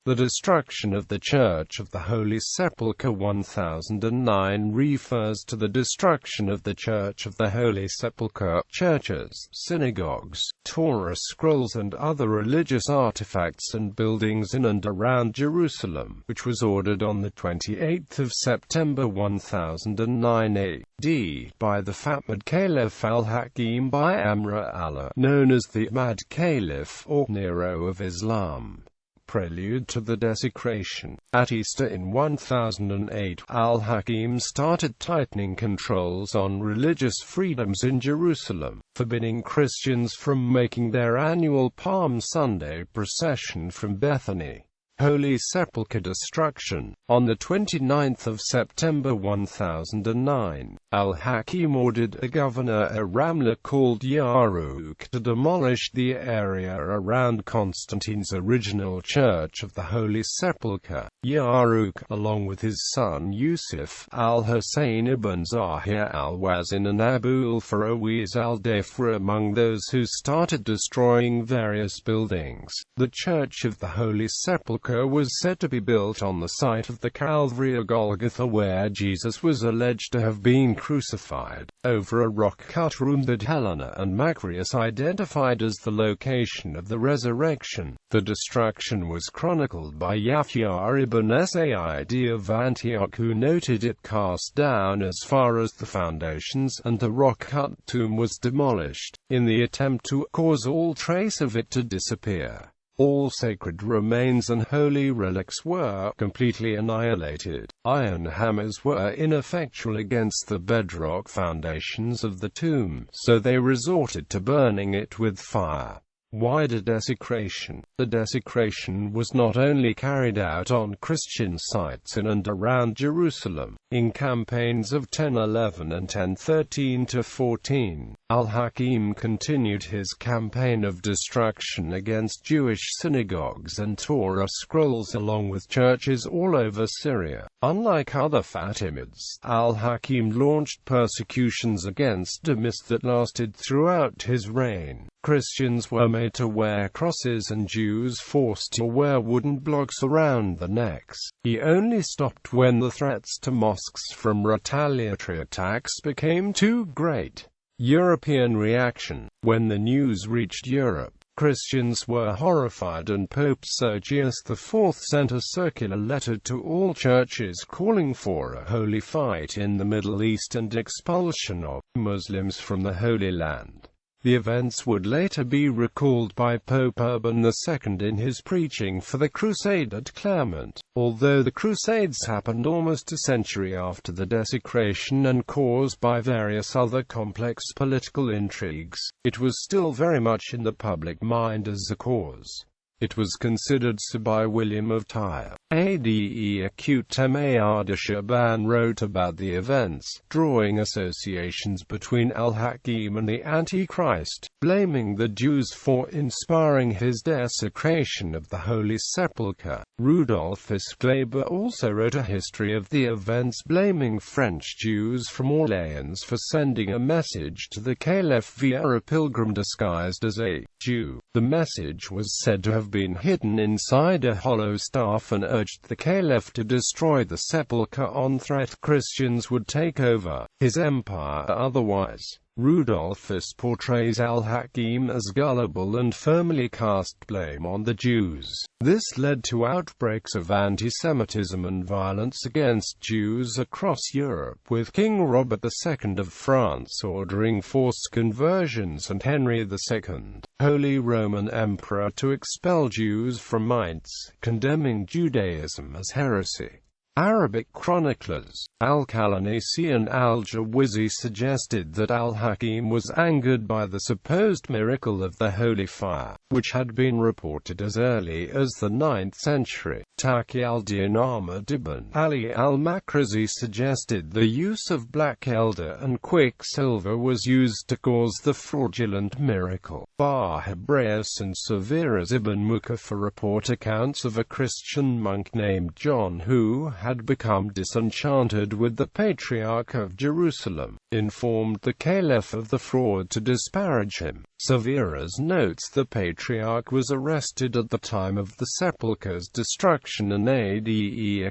The destruction of the Church of the Holy Sepulchre 1009 refers to the destruction of the Church of the Holy Sepulchre, churches, synagogues, Torah scrolls and other religious artifacts and buildings in and around Jerusalem, which was ordered on the 28th of September 1009 A.D. by the Fatmid Caliph Al-Hakim bi-Amr, known as the Mad Caliph or Nero of Islam. Prelude to the desecration. At Easter in 1008, Al-Hakim started tightening controls on religious freedoms in Jerusalem, forbidding Christians from making their annual Palm Sunday procession from Bethany. Holy Sepulchre destruction. On the 29th of September 1009, Al-Hakim ordered a governor at Ramla called Yaruk to demolish the area around Constantine's original Church of the Holy Sepulchre. Yaruk, along with his son Yusuf al-Hussein ibn Zahir al-Wazin and Abu al-Farawiz al-Daf, were among those who started destroying various buildings. The Church of the Holy Sepulchre was said to be built on the site of the Calvary at Golgotha, where Jesus was alleged to have been crucified, over a rock-cut room that Helena and Macarius identified as the location of the resurrection. The destruction was chronicled by Yahya ibn Sa'id of Antioch, who noted it cast down as far as the foundations, and the rock-cut tomb was demolished, in the attempt to cause all trace of it to disappear. All sacred remains and holy relics were completely annihilated. Iron hammers were ineffectual against the bedrock foundations of the tomb, so they resorted to burning it with fire. Wider desecration. The desecration was not only carried out on Christian sites in and around Jerusalem. In campaigns of 1011 and 1013–14, Al-Hakim continued his campaign of destruction against Jewish synagogues and Torah scrolls along with churches all over Syria. Unlike other Fatimids, Al-Hakim launched persecutions against Demis that lasted throughout his reign. Christians were made to wear crosses and Jews forced to wear wooden blocks around their necks. He only stopped when the threats to mosques from retaliatory attacks became too great. European reaction. When the news reached Europe, Christians were horrified and Pope Sergius IV sent a circular letter to all churches calling for a holy fight in the Middle East and expulsion of Muslims from the Holy Land. The events would later be recalled by Pope Urban II in his preaching for the Crusade at Clermont. Although the Crusades happened almost a century after the desecration and caused by various other complex political intrigues, it was still very much in the public mind as a cause. It was considered so by William of Tyre. A.D. Shaban wrote about the events, drawing associations between Al-Hakim and the Antichrist, blaming the Jews for inspiring his desecration of the Holy Sepulchre. Rudolphus Glaber also wrote a history of the events, blaming French Jews from Orleans for sending a message to the Caliph via a pilgrim disguised as a Jew. The message was said to have been hidden inside a hollow staff and urged the Caliph to destroy the sepulchre on threat Christians would take over his empire otherwise. Rudolphus portrays Al-Hakim as gullible and firmly cast blame on the Jews. This led to outbreaks of anti-Semitism and violence against Jews across Europe, with King Robert II of France ordering forced conversions and Henry II, Holy Roman Emperor, to expel Jews from Mainz, condemning Judaism as heresy. Arabic chroniclers, Al-Qalanisi and Al-Jawizi, suggested that Al-Hakim was angered by the supposed miracle of the holy fire, which had been reported as early as the 9th century. Taqi al-Din Ahmad ibn Ali al-Makrizi suggested the use of black elder and quicksilver was used to cause the fraudulent miracle. Bar-Hebraeus and Severus ibn Mukaffa report accounts of a Christian monk named John who had become disenchanted with the Patriarch of Jerusalem, informed the Caliph of the fraud to disparage him. Severus notes the Patriarch was arrested at the time of the Sepulchre's destruction, and A.D.by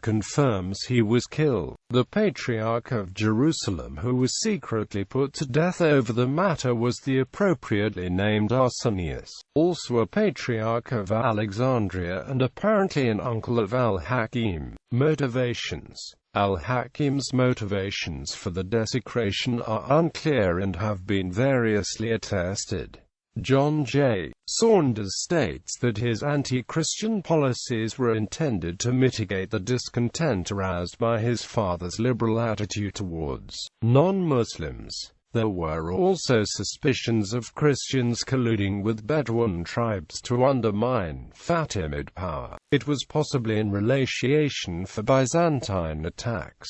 confirms he was killed. The Patriarch of Jerusalem, who was secretly put to death over the matter, was the appropriately named Arsenius, also a Patriarch of Alexandria and apparently an uncle of Al-Hakim. Motivations. Al-Hakim's motivations for the desecration are unclear and have been variously attested. John J. Saunders states that his anti-Christian policies were intended to mitigate the discontent aroused by his father's liberal attitude towards non-Muslims. There were also suspicions of Christians colluding with Bedouin tribes to undermine Fatmid power. It was possibly in retaliation for Byzantine attacks.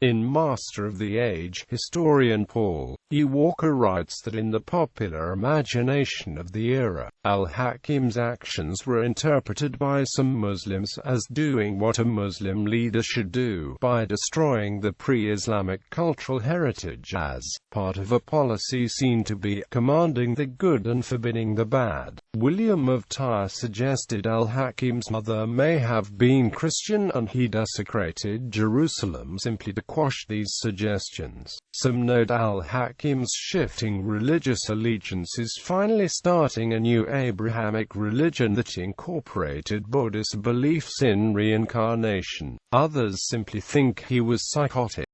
In Master of the Age, historian Paul E. Walker writes that in the popular imagination of the era, Al-Hakim's actions were interpreted by some Muslims as doing what a Muslim leader should do, by destroying the pre-Islamic cultural heritage as part of a policy seen to be commanding the good and forbidding the bad. William of Tyre suggested Al-Hakim's mother may have been Christian and he desecrated Jerusalem simply to quash these suggestions. Some note Al-Hakim's shifting religious allegiances, finally starting a new Abrahamic religion that incorporated Buddhist beliefs in reincarnation. Others simply think he was psychotic.